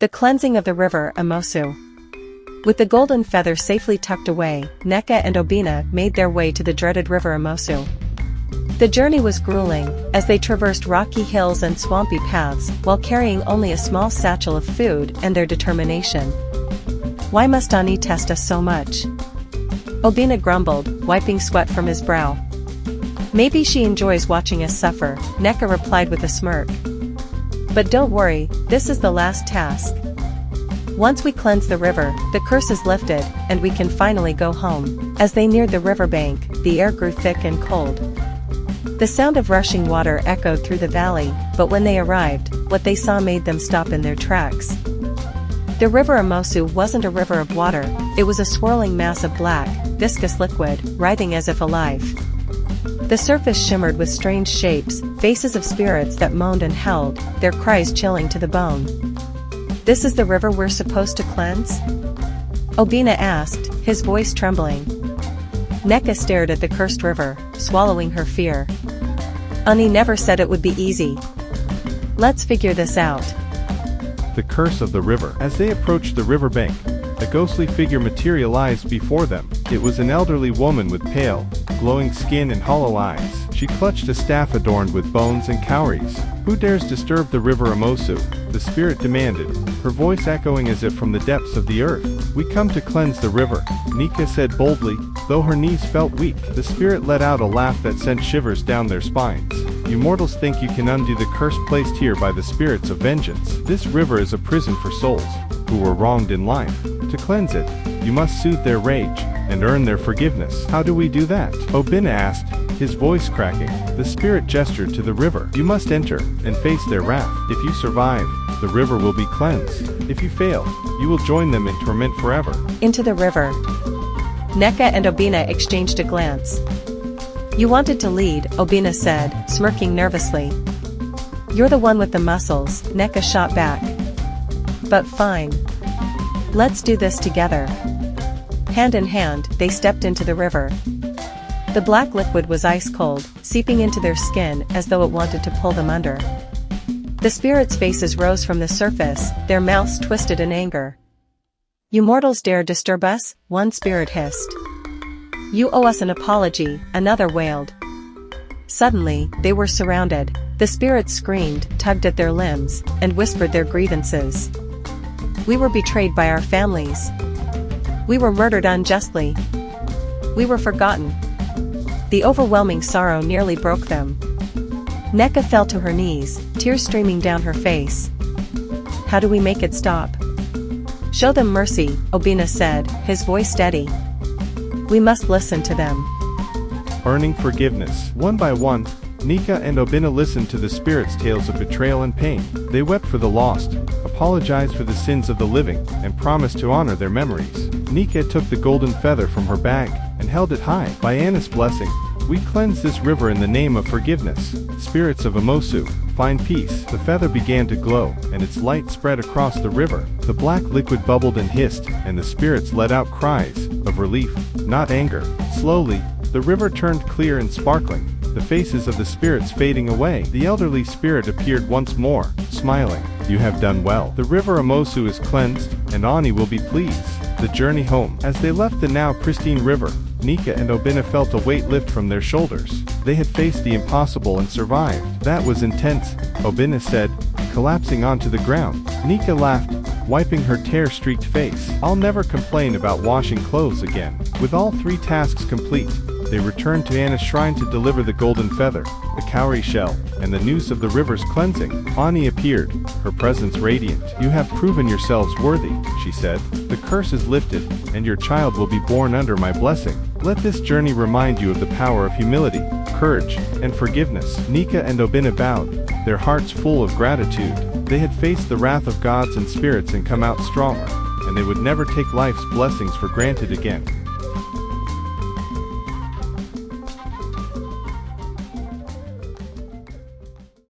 The cleansing of the River Amosu. With the golden feather safely tucked away, Nneka and Obinna made their way to the dreaded River Amosu. The journey was grueling, as they traversed rocky hills and swampy paths while carrying only a small satchel of food and their determination. "Why must Ani test us so much?" Obinna grumbled, wiping sweat from his brow. "Maybe she enjoys watching us suffer," Nneka replied with a smirk. "But don't worry, this is the last task. Once we cleanse the river, the curse is lifted, and we can finally go home." As they neared the riverbank, the air grew thick and cold. The sound of rushing water echoed through the valley, but when they arrived, what they saw made them stop in their tracks. The River Amosu wasn't a river of water, it was a swirling mass of black, viscous liquid, writhing as if alive. The surface shimmered with strange shapes, faces of spirits that moaned and howled, their cries chilling to the bone. "This is the river we're supposed to cleanse?" Obinna asked, his voice trembling. Nneka stared at the cursed river, swallowing her fear. "Ani never said it would be easy. Let's figure this out." The curse of the river. As they approached the riverbank, a ghostly figure materialized before them. It was an elderly woman with pale, glowing skin and hollow eyes. She clutched a staff adorned with bones and cowries. "Who dares disturb the River Amosu?" the spirit demanded, her voice echoing as if from the depths of the earth. "We come to cleanse the river," Nneka said boldly, though her knees felt weak. The spirit let out a laugh that sent shivers down their spines. "You mortals think you can undo the curse placed here by the spirits of vengeance. This river is a prison for souls who were wronged in life. To cleanse it, you must soothe their rage and earn their forgiveness." "How do we do that?" Obinna asked, his voice cracking. The spirit gestured to the river. "You must enter and face their wrath. If you survive, the river will be cleansed. If you fail, you will join them in torment forever." Into the river. Nneka and Obinna exchanged a glance. "You wanted to lead," Obinna said, smirking nervously. "You're the one with the muscles," Nneka shot back. "But fine. Let's do this together." Hand in hand, they stepped into the river. The black liquid was ice cold, seeping into their skin as though it wanted to pull them under. The spirits' faces rose from the surface, their mouths twisted in anger. "You mortals dare disturb us?" one spirit hissed. "You owe us an apology," another wailed. Suddenly, they were surrounded. The spirits screamed, tugged at their limbs, and whispered their grievances. "We were betrayed by our families. We were murdered unjustly. We were forgotten." The overwhelming sorrow nearly broke them. Nneka fell to her knees, tears streaming down her face. "How do we make it stop?" "Show them mercy," Obinna said, his voice steady. "We must listen to them." Earning forgiveness. One by one, Nneka and Obinna listened to the spirits' tales of betrayal and pain. They wept for the lost, apologized for the sins of the living, and promised to honor their memories. Nneka took the golden feather from her bag and held it high. "By Ana's blessing, we cleanse this river in the name of forgiveness. Spirits of Amosu, find peace." The feather began to glow, and its light spread across the river. The black liquid bubbled and hissed, and the spirits let out cries of relief, not anger. Slowly, the river turned clear and sparkling, the faces of the spirits fading away. The elderly spirit appeared once more, smiling. "You have done well. The River Amosu is cleansed, and Ani will be pleased." The journey home. As they left the now pristine river, Nneka and Obinna felt a weight lift from their shoulders. They had faced the impossible and survived. "That was intense," Obinna said, collapsing onto the ground. Nneka laughed, wiping her tear-streaked face. "I'll never complain about washing clothes again." With all three tasks complete, they returned to Ana's shrine to deliver the golden feather, the cowrie shell, and the news of the river's cleansing. Ani appeared, her presence radiant. "You have proven yourselves worthy," she said. "The curse is lifted, and your child will be born under my blessing. Let this journey remind you of the power of humility, courage, and forgiveness." Nneka and Obinna bowed, their hearts full of gratitude. They had faced the wrath of gods and spirits and come out stronger, and they would never take life's blessings for granted again.